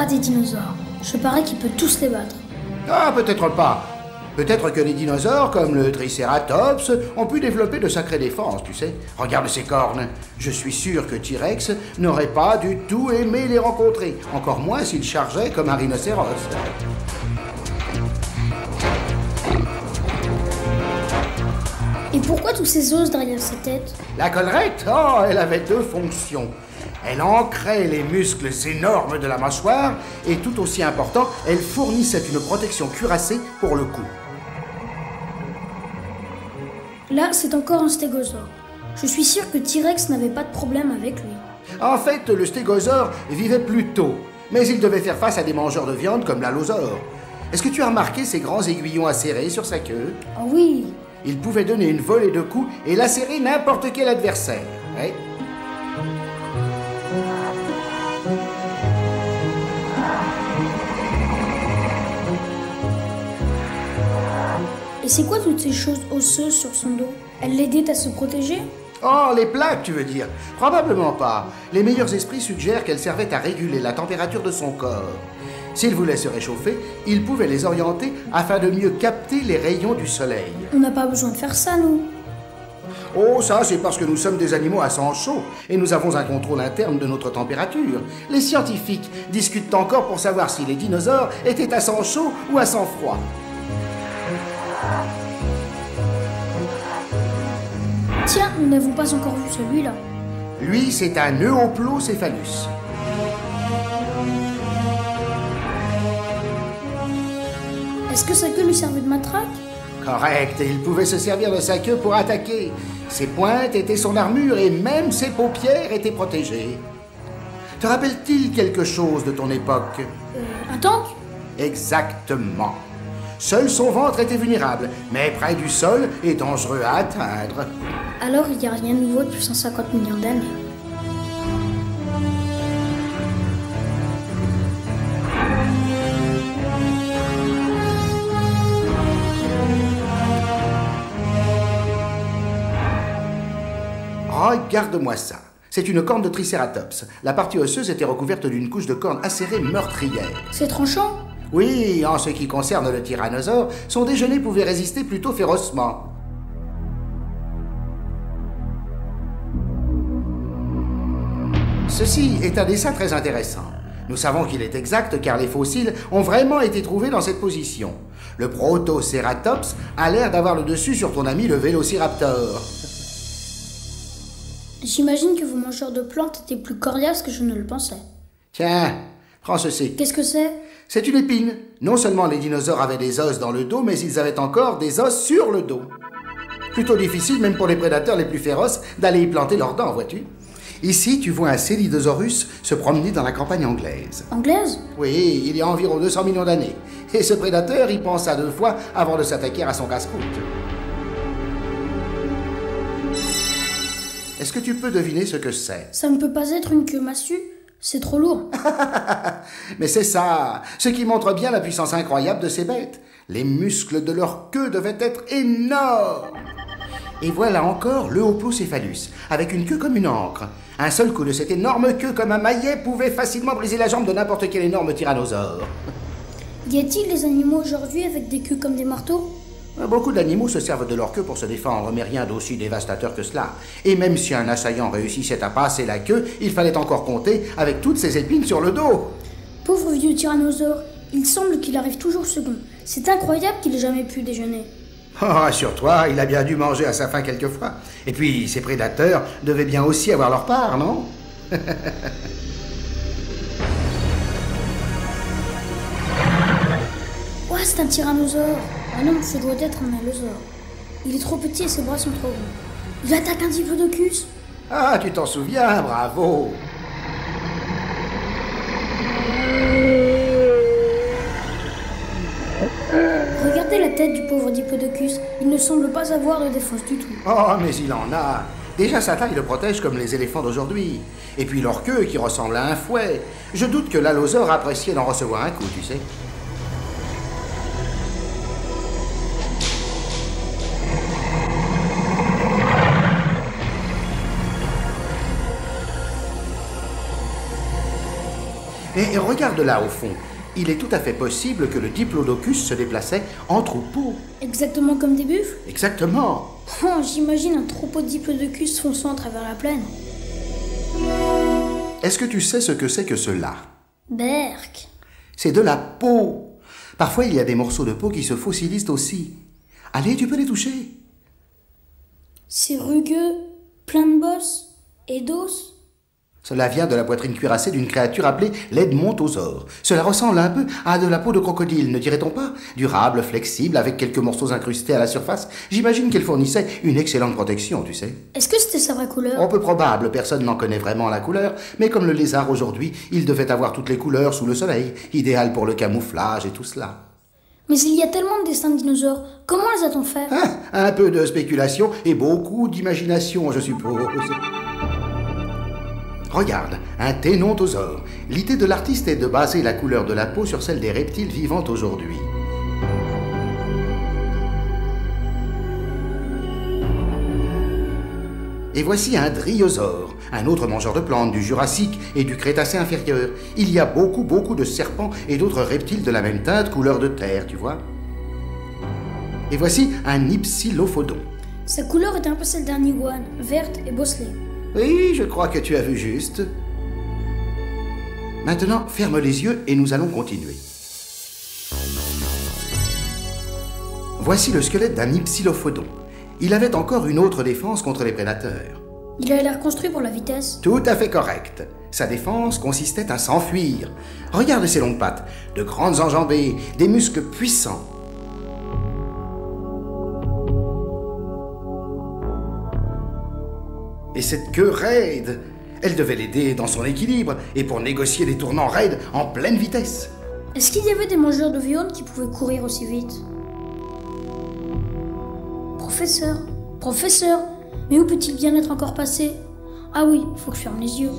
pas des dinosaures. Je parie qu'il peut tous les battre. Ah, peut-être pas. Peut-être que les dinosaures, comme le Triceratops, ont pu développer de sacrées défenses, tu sais. Regarde ses cornes. Je suis sûr que T-Rex n'aurait pas du tout aimé les rencontrer. Encore moins s'il chargeait comme un rhinocéros. Et pourquoi tous ces os derrière sa tête? La collerette, oh, elle avait deux fonctions. Elle ancrait les muscles énormes de la mâchoire et, tout aussi important, elle fournissait une protection cuirassée pour le cou. Là, c'est encore un stégosaure. Je suis sûr que T-Rex n'avait pas de problème avec lui. En fait, le stégosaure vivait plus tôt, mais il devait faire face à des mangeurs de viande comme l'allosaure. Est-ce que tu as remarqué ces grands aiguillons acérés sur sa queue? Ah oui. Il pouvait donner une volée de coups et lacérer n'importe quel adversaire. Ouais. Et c'est quoi toutes ces choses osseuses sur son dos? Elles l'aidaient à se protéger? Oh, les plaques, tu veux dire? Probablement pas. Les meilleurs esprits suggèrent qu'elles servaient à réguler la température de son corps. S'il voulait se réchauffer, il pouvait les orienter afin de mieux capter les rayons du soleil. On n'a pas besoin de faire ça, nous. Oh, ça, c'est parce que nous sommes des animaux à sang chaud et nous avons un contrôle interne de notre température. Les scientifiques discutent encore pour savoir si les dinosaures étaient à sang chaud ou à sang froid. Tiens, nous n'avons pas encore vu celui-là. Lui, c'est un Euoplocéphalus. Est-ce que sa queue lui servait de matraque? Correct, et il pouvait se servir de sa queue pour attaquer. Ses pointes étaient son armure et même ses paupières étaient protégées. Te rappelle-t-il quelque chose de ton époque? Un tank? Exactement. Seul son ventre était vulnérable, mais près du sol et dangereux à atteindre. Alors il n'y a rien de nouveau depuis 150 millions d'années. Regarde-moi ça. C'est une corne de Triceratops. La partie osseuse était recouverte d'une couche de corne acérée meurtrière. C'est tranchant? Oui, en ce qui concerne le tyrannosaure, son déjeuner pouvait résister plutôt férocement. Ceci est un dessin très intéressant. Nous savons qu'il est exact car les fossiles ont vraiment été trouvés dans cette position. Le Protoceratops a l'air d'avoir le dessus sur ton ami le Vélociraptor. J'imagine que vos mangeurs de plantes étaient plus coriaces que je ne le pensais. Tiens, prends ceci. Qu'est-ce que c'est? C'est une épine. Non seulement les dinosaures avaient des os dans le dos, mais ils avaient encore des os sur le dos. Plutôt difficile, même pour les prédateurs les plus féroces, d'aller y planter leurs dents, vois-tu. Ici, tu vois un Célidosaurus se promener dans la campagne anglaise. Anglaise? Oui, il y a environ 200 millions d'années. Et ce prédateur y pensa 2 fois avant de s'attaquer à son casse-croûte. Est-ce que tu peux deviner ce que c'est? Ça ne peut pas être une queue massue? C'est trop lourd. Mais c'est ça, ce qui montre bien la puissance incroyable de ces bêtes. Les muscles de leur queue devaient être énormes. Et voilà encore le Euoplocéphalus, avec une queue comme une ancre. Un seul coup de cette énorme queue comme un maillet pouvait facilement briser la jambe de n'importe quel énorme tyrannosaure. Y a-t-il des animaux aujourd'hui avec des queues comme des marteaux? Beaucoup d'animaux se servent de leur queue pour se défendre, mais rien d'aussi dévastateur que cela. Et même si un assaillant réussissait à passer la queue, il fallait encore compter avec toutes ces épines sur le dos. Pauvre vieux tyrannosaure, il semble qu'il arrive toujours second. C'est incroyable qu'il ait jamais pu déjeuner. Oh, rassure-toi, il a bien dû manger à sa faim quelquefois. Et puis, ses prédateurs devaient bien aussi avoir leur part, non? Ouais, c'est un tyrannosaure. Ah non, ce doit être un allosaure. Il est trop petit et ses bras sont trop gros. Il attaque un diplodocus. Ah, tu t'en souviens, bravo. Regardez la tête du pauvre diplodocus. Il ne semble pas avoir de défense du tout. Oh, mais il en a. Déjà, sa taille le protège comme les éléphants d'aujourd'hui. Et puis leur queue qui ressemble à un fouet. Je doute que l'allosaure appréciait d'en recevoir un coup, tu sais. Et regarde là au fond. Il est tout à fait possible que le diplodocus se déplaçait en troupeau. Exactement comme des buffles? Exactement. Oh, j'imagine un troupeau de diplodocus fonçant à travers la plaine. Est-ce que tu sais ce que c'est que cela? Berk. C'est de la peau. Parfois, il y a des morceaux de peau qui se fossilisent aussi. Allez, tu peux les toucher. C'est rugueux, plein de bosses et d'os. Cela vient de la poitrine cuirassée d'une créature appelée l'Edmontosaure. Cela ressemble un peu à de la peau de crocodile, ne dirait-on pas? Durable, flexible, avec quelques morceaux incrustés à la surface. J'imagine qu'elle fournissait une excellente protection, tu sais. Est-ce que c'était sa vraie couleur? On peu probable, personne n'en connaît vraiment la couleur, mais comme le lézard aujourd'hui, il devait avoir toutes les couleurs sous le soleil, idéal pour le camouflage et tout cela. Mais il y a tellement de dessins de dinosaures, comment les a-t-on fait? Un peu de spéculation et beaucoup d'imagination, je suppose. Regarde, un ténontosaure. L'idée de l'artiste est de baser la couleur de la peau sur celle des reptiles vivants aujourd'hui. Et voici un dryosaure, un autre mangeur de plantes du Jurassique et du Crétacé inférieur. Il y a beaucoup de serpents et d'autres reptiles de la même teinte, couleur de terre, tu vois. Et voici un Hypsilophodon. Sa couleur était un peu celle d'un iguane, verte et bosselée. Oui, je crois que tu as vu juste. Maintenant, ferme les yeux et nous allons continuer. Voici le squelette d'un Hypsilophodon. Il avait encore une autre défense contre les prédateurs. Il a l'air construit pour la vitesse. Tout à fait correct. Sa défense consistait à s'enfuir. Regarde ses longues pattes, de grandes enjambées, des muscles puissants. Et cette queue raide, elle devait l'aider dans son équilibre et pour négocier des tournants raides en pleine vitesse. Est-ce qu'il y avait des mangeurs de viande qui pouvaient courir aussi vite? Professeur, mais où peut-il bien être encore passé? Ah oui, faut que je ferme les yeux.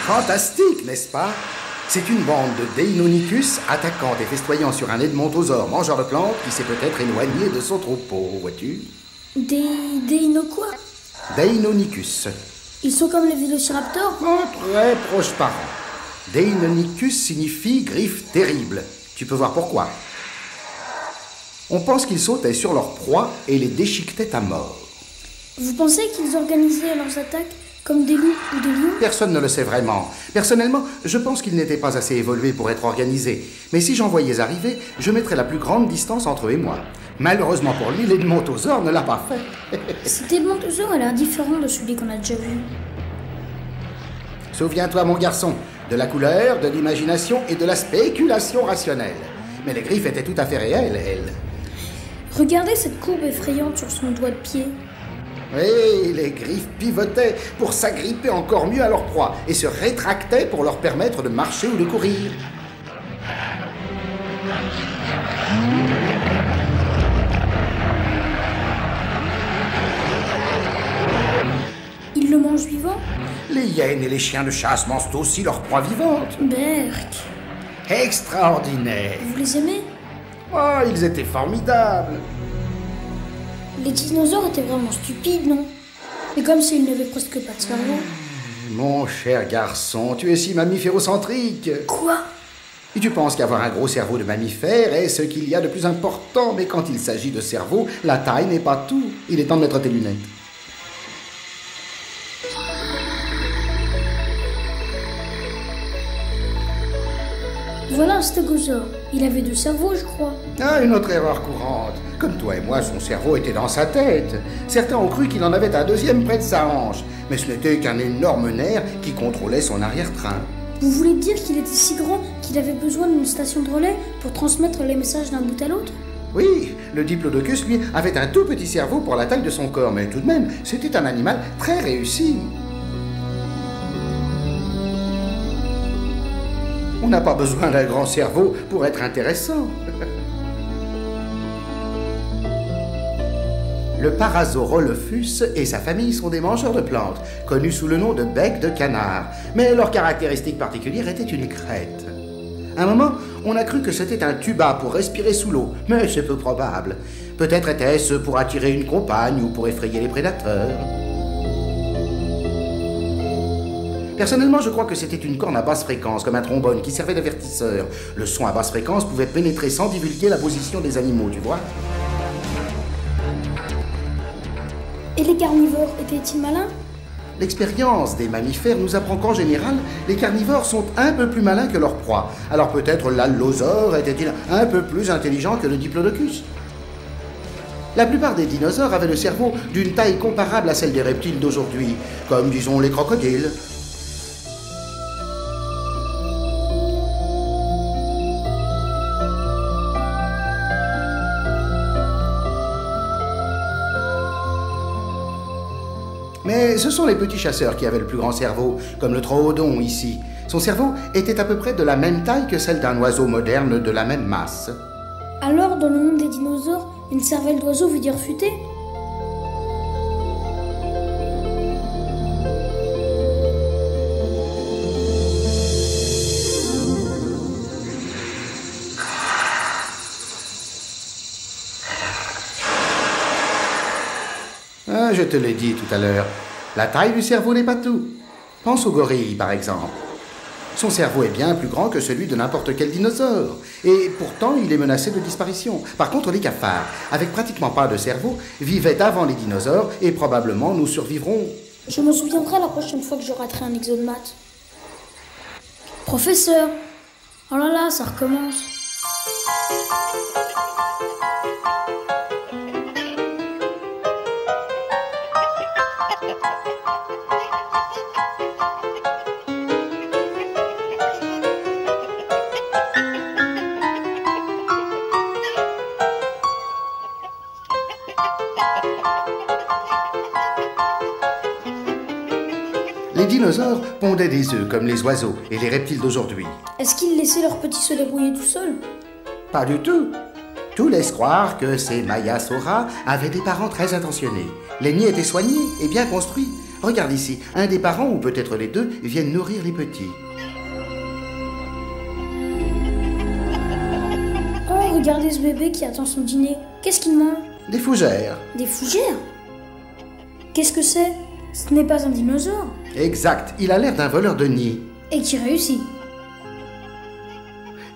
Fantastique, n'est-ce pas? C'est une bande de Deinonychus attaquant et festoyant sur un Edmontosaure mangeur de plantes qui s'est peut-être éloigné de son troupeau, vois-tu? Des quoi? Deinonychus. Ils sont comme les vélociraptors? Oh, très proches parents. Deinonychus signifie griffe terrible. Tu peux voir pourquoi. On pense qu'ils sautaient sur leur proie et les déchiquetaient à mort. Vous pensez qu'ils organisaient leurs attaques comme des loups ou des lions? Personne ne le sait vraiment. Personnellement, je pense qu'ils n'étaient pas assez évolués pour être organisés. Mais si j'en voyais arriver, je mettrais la plus grande distance entre eux et moi. Malheureusement pour lui, l'Edmontosaure ne l'a pas fait. Cet Edmontosaure a l'air différent de celui qu'on a déjà vu. Souviens-toi, mon garçon, de la couleur, de l'imagination et de la spéculation rationnelle. Mais les griffes étaient tout à fait réelles, elles. Regardez cette courbe effrayante sur son doigt de pied. Oui, les griffes pivotaient pour s'agripper encore mieux à leur proie et se rétractaient pour leur permettre de marcher ou de courir. Ils le mangent vivant? Les hyènes et les chiens de chasse mangent aussi leur proie vivante. Berk. Extraordinaire. Vous les aimez? Oh, ils étaient formidables. Les dinosaures étaient vraiment stupides, non? Mais comme s'ils n'avaient presque pas de cerveau. Mon cher garçon, tu es si mammiférocentrique. Quoi? Et tu penses qu'avoir un gros cerveau de mammifère est ce qu'il y a de plus important, mais quand il s'agit de cerveau, la taille n'est pas tout. Il est temps de mettre tes lunettes. Voilà un stégosaure. Il avait 2 cerveaux, je crois. Ah, une autre erreur courante. Comme toi et moi, son cerveau était dans sa tête. Certains ont cru qu'il en avait un deuxième près de sa hanche, mais ce n'était qu'un énorme nerf qui contrôlait son arrière-train. Vous voulez dire qu'il était si grand qu'il avait besoin d'une station de relais pour transmettre les messages d'un bout à l'autre? Oui, le diplodocus, lui, avait un tout petit cerveau pour la taille de son corps, mais tout de même, c'était un animal très réussi. On n'a pas besoin d'un grand cerveau pour être intéressant. Le Parasaurolophus et sa famille sont des mangeurs de plantes, connus sous le nom de bec de canard. Mais leur caractéristique particulière était une crête. À un moment, on a cru que c'était un tuba pour respirer sous l'eau, mais c'est peu probable. Peut-être était-ce pour attirer une compagne ou pour effrayer les prédateurs. Personnellement, je crois que c'était une corne à basse fréquence, comme un trombone, qui servait d'avertisseur. Le son à basse fréquence pouvait pénétrer sans divulguer la position des animaux, tu vois. Et les carnivores étaient-ils malins? L'expérience des mammifères nous apprend qu'en général, les carnivores sont un peu plus malins que leur proie. Alors peut-être l'allosaure était-il un peu plus intelligent que le diplodocus. La plupart des dinosaures avaient le cerveau d'une taille comparable à celle des reptiles d'aujourd'hui, comme disons les crocodiles. Mais ce sont les petits chasseurs qui avaient le plus grand cerveau, comme le troodon ici. Son cerveau était à peu près de la même taille que celle d'un oiseau moderne de la même masse. Alors, dans le monde des dinosaures, une cervelle d'oiseau veut dire futé? Ah, je te l'ai dit tout à l'heure, la taille du cerveau n'est pas tout. Pense au gorille, par exemple. Son cerveau est bien plus grand que celui de n'importe quel dinosaure. Et pourtant, il est menacé de disparition. Par contre, les cafards, avec pratiquement pas de cerveau, vivaient avant les dinosaures et probablement nous survivrons. Je me souviendrai la prochaine fois que je raterai un exo de maths. Professeur! Oh là là, ça recommence. Les dinosaures pondaient des œufs comme les oiseaux et les reptiles d'aujourd'hui. Est-ce qu'ils laissaient leurs petits se débrouiller tout seuls? Pas du tout. Tout laisse croire que ces Maiasaura avaient des parents très intentionnés. Les nids étaient soignés et bien construits. Regarde ici, un des parents, ou peut-être les deux, viennent nourrir les petits. Oh, regardez ce bébé qui attend son dîner. Qu'est-ce qu'il mange? Des fougères. Des fougères? Qu'est-ce que c'est? Ce n'est pas un dinosaure. Exact, il a l'air d'un voleur de nids. Et qui réussit.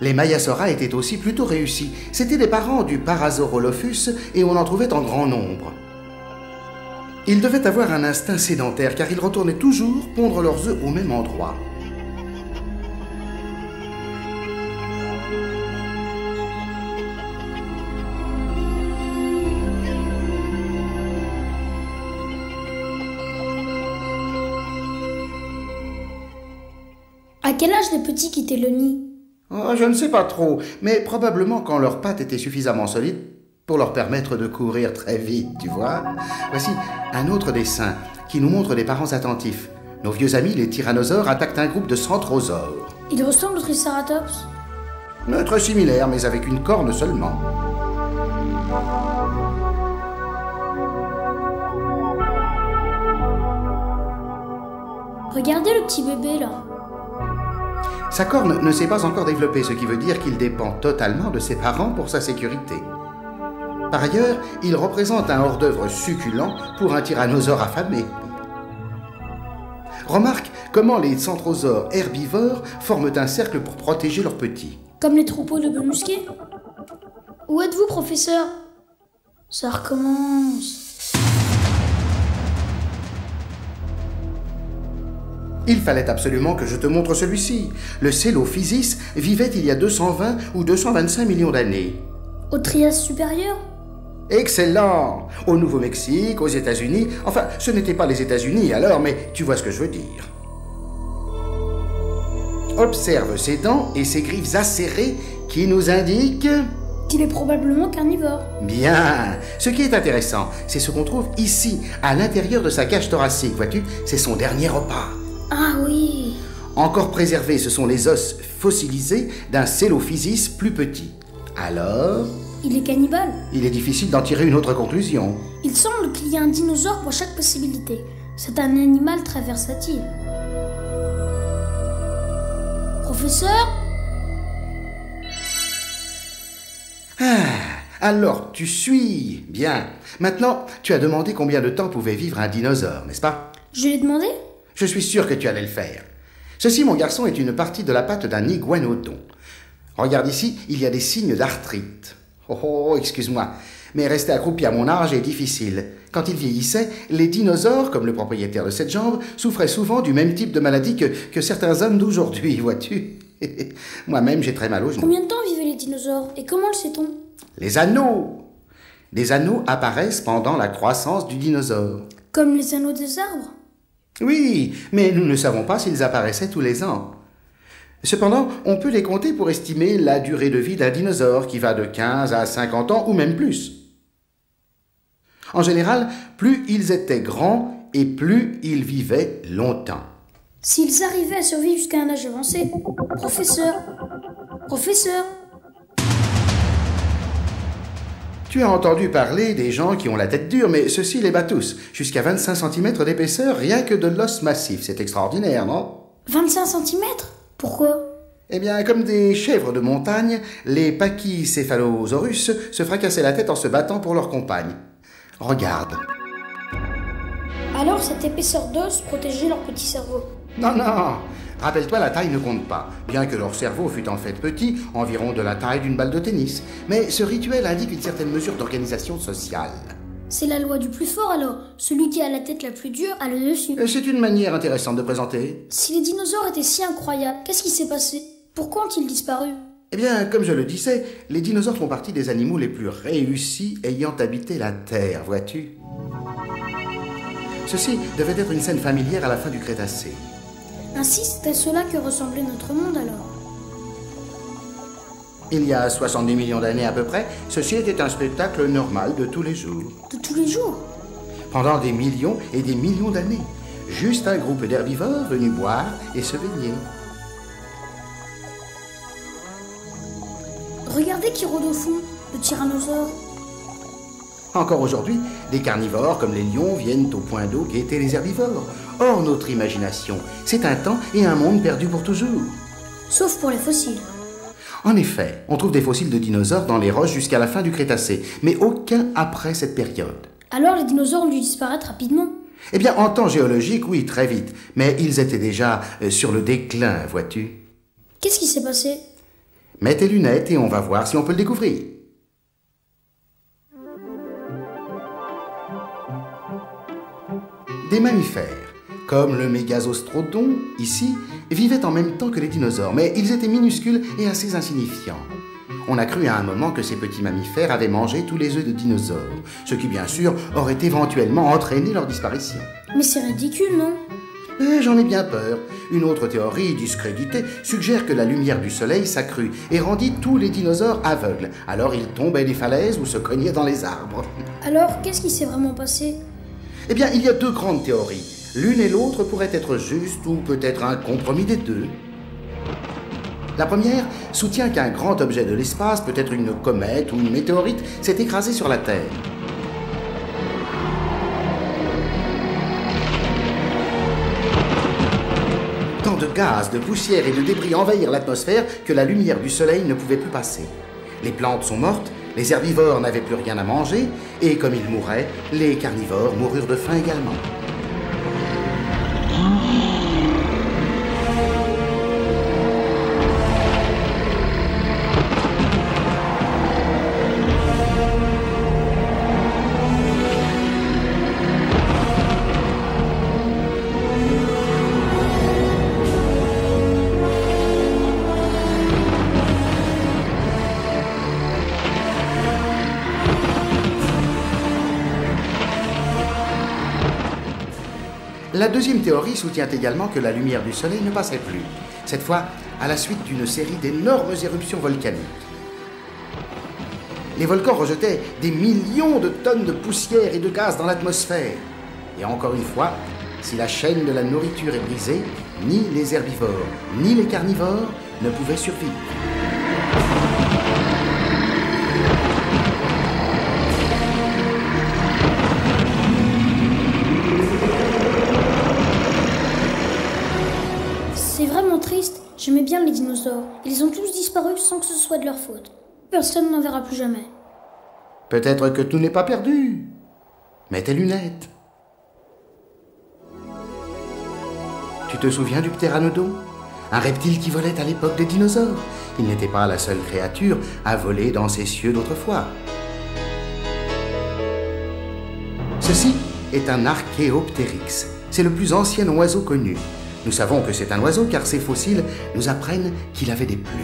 Les Maiasaura étaient aussi plutôt réussis. C'étaient des parents du Parasaurolophus et on en trouvait en grand nombre. Ils devaient avoir un instinct sédentaire car ils retournaient toujours pondre leurs œufs au même endroit. À quel âge les petits quittaient le nid? Oh, je ne sais pas trop, mais probablement quand leurs pattes étaient suffisamment solides pour leur permettre de courir très vite, tu vois. Voici un autre dessin qui nous montre des parents attentifs. Nos vieux amis, les tyrannosaures, attaquent un groupe de centrosaures. Ils ressemblent au Triceratops? Très similaires, mais avec une corne seulement. Regardez le petit bébé là. Sa corne ne s'est pas encore développée, ce qui veut dire qu'il dépend totalement de ses parents pour sa sécurité. Par ailleurs, il représente un hors-d'œuvre succulent pour un tyrannosaure affamé. Remarque comment les centrosaures herbivores forment un cercle pour protéger leurs petits. Comme les troupeaux de bœufs musqués. Où êtes-vous, professeur? Ça recommence. Il fallait absolument que je te montre celui-ci. Le Célophysis vivait il y a 220 ou 225 millions d'années. Au Trias supérieur? Excellent! Au Nouveau-Mexique, aux États-Unis. Enfin, ce n'était pas les États-Unis alors, mais tu vois ce que je veux dire. Observe ses dents et ses griffes acérées qui nous indiquent... qu'il est probablement carnivore. Bien. Ce qui est intéressant, c'est ce qu'on trouve ici, à l'intérieur de sa cage thoracique, vois-tu? C'est son dernier repas. Ah oui. Encore préservés, ce sont les os fossilisés d'un Célophysis plus petit. Alors... Il est cannibale. Il est difficile d'en tirer une autre conclusion. Il semble qu'il y a un dinosaure pour chaque possibilité. C'est un animal très versatile. Professeur? Alors, tu suis. Bien. Maintenant, tu as demandé combien de temps pouvait vivre un dinosaure, n'est-ce pas? Je l'ai demandé? Je suis sûr que tu allais le faire. Ceci, mon garçon, est une partie de la patte d'un iguanodon. Regarde ici, il y a des signes d'arthrite. Oh, excuse-moi, mais rester accroupi à mon âge est difficile. Quand ils vieillissaient, les dinosaures, comme le propriétaire de cette jambe, souffraient souvent du même type de maladie que certains hommes d'aujourd'hui, vois-tu? Moi-même, j'ai très mal aux genoux. Combien de temps vivaient les dinosaures et comment le sait-on? Les anneaux! Les anneaux apparaissent pendant la croissance du dinosaure. Comme les anneaux des arbres? Oui, mais nous ne savons pas s'ils apparaissaient tous les ans. Cependant, on peut les compter pour estimer la durée de vie d'un dinosaure qui va de 15 à 50 ans ou même plus. En général, plus ils étaient grands et plus ils vivaient longtemps. S'ils arrivaient à survivre jusqu'à un âge avancé. Professeur! Professeur! Tu as entendu parler des gens qui ont la tête dure, mais ceux-ci les battent tous. Jusqu'à 25 cm d'épaisseur, rien que de l'os massif. C'est extraordinaire, non? 25 cm? Pourquoi? Eh bien, comme des chèvres de montagne, les Pachycéphalosaurus se fracassaient la tête en se battant pour leur compagne. Regarde. Alors cette épaisseur d'os protégeait leur petit cerveau? Non, non. Rappelle-toi, la taille ne compte pas, bien que leur cerveau fût en fait petit, environ de la taille d'une balle de tennis. Mais ce rituel indique une certaine mesure d'organisation sociale. C'est la loi du plus fort alors. Celui qui a la tête la plus dure a le dessus. C'est une manière intéressante de présenter. Si les dinosaures étaient si incroyables, qu'est-ce qui s'est passé? Pourquoi ont-ils disparu? Eh bien, comme je le disais, les dinosaures font partie des animaux les plus réussis ayant habité la Terre, vois-tu? Ceci devait être une scène familière à la fin du Crétacé. Ainsi, c'est à cela que ressemblait notre monde alors. Il y a 70 millions d'années à peu près, ceci était un spectacle normal de tous les jours. De tous les jours? Pendant des millions et des millions d'années. Juste un groupe d'herbivores venus boire et se baigner. Regardez qui rôde au fond, le tyrannosaure. Encore aujourd'hui, des carnivores comme les lions viennent au point d'eau guetter les herbivores. Or, notre imagination, c'est un temps et un monde perdu pour toujours. Sauf pour les fossiles. En effet, on trouve des fossiles de dinosaures dans les roches jusqu'à la fin du Crétacé, mais aucun après cette période. Alors les dinosaures ont dû disparaître rapidement? Eh bien, en temps géologique, oui, très vite. Mais ils étaient déjà sur le déclin, vois-tu. Qu'est-ce qui s'est passé? Mets tes lunettes et on va voir si on peut le découvrir. Des mammifères, comme le Mégazostrodon, ici, vivaient en même temps que les dinosaures, mais ils étaient minuscules et assez insignifiants. On a cru à un moment que ces petits mammifères avaient mangé tous les œufs de dinosaures, ce qui, bien sûr, aurait éventuellement entraîné leur disparition. Mais c'est ridicule, non? J'en ai bien peur. Une autre théorie discréditée suggère que la lumière du soleil s'accrut et rendit tous les dinosaures aveugles. Alors ils tombaient des falaises ou se cognaient dans les arbres. Alors, qu'est-ce qui s'est vraiment passé? Eh bien, il y a deux grandes théories. L'une et l'autre pourraient être justes ou peut-être un compromis des deux. La première soutient qu'un grand objet de l'espace, peut-être une comète ou une météorite, s'est écrasé sur la Terre. Tant de gaz, de poussière et de débris envahirent l'atmosphère que la lumière du soleil ne pouvait plus passer. Les plantes sont mortes, les herbivores n'avaient plus rien à manger, et comme ils mouraient, les carnivores moururent de faim également. La deuxième théorie soutient également que la lumière du soleil ne passait plus, cette fois à la suite d'une série d'énormes éruptions volcaniques. Les volcans rejetaient des millions de tonnes de poussière et de gaz dans l'atmosphère. Et encore une fois, si la chaîne de la nourriture est brisée, ni les herbivores, ni les carnivores ne pouvaient survivre. C'est vraiment triste, j'aimais bien les dinosaures. Ils ont tous disparu sans que ce soit de leur faute. Personne n'en verra plus jamais. Peut-être que tout n'est pas perdu. Mets tes lunettes. Tu te souviens du ptéranodon? Un reptile qui volait à l'époque des dinosaures. Il n'était pas la seule créature à voler dans ces cieux d'autrefois. Ceci est un Archéoptérix. C'est le plus ancien oiseau connu. Nous savons que c'est un oiseau car ses fossiles nous apprennent qu'il avait des plumes.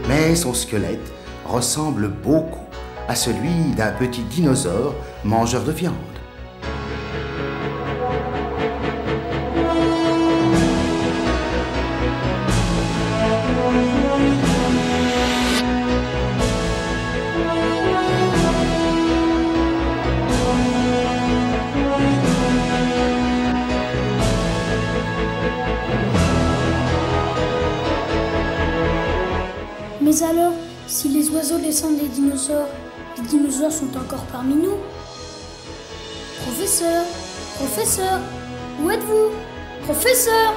Mais son squelette ressemble beaucoup à celui d'un petit dinosaure mangeur de viande. Mais alors, si les oiseaux descendent des dinosaures, les dinosaures sont encore parmi nous? Professeur, professeur, où êtes-vous? Professeur!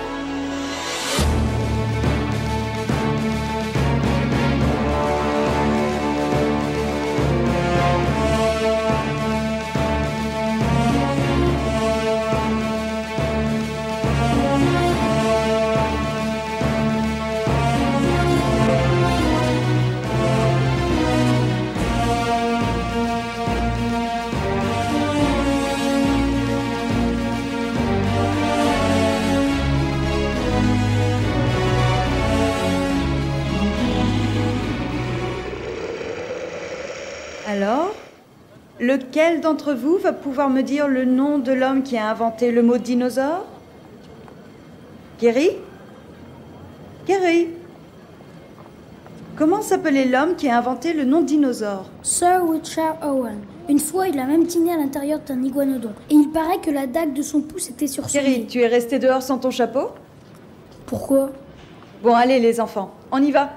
Alors, lequel d'entre vous va pouvoir me dire le nom de l'homme qui a inventé le mot dinosaure? Gary? Gary? Comment s'appelait l'homme qui a inventé le nom dinosaure? Sir Richard Owen. Une fois, il a même dîné à l'intérieur d'un iguanodon. Et il paraît que la dague de son pouce était sur son Gary, nez. tu es resté dehors sans ton chapeau? Pourquoi? Bon, allez les enfants, on y va.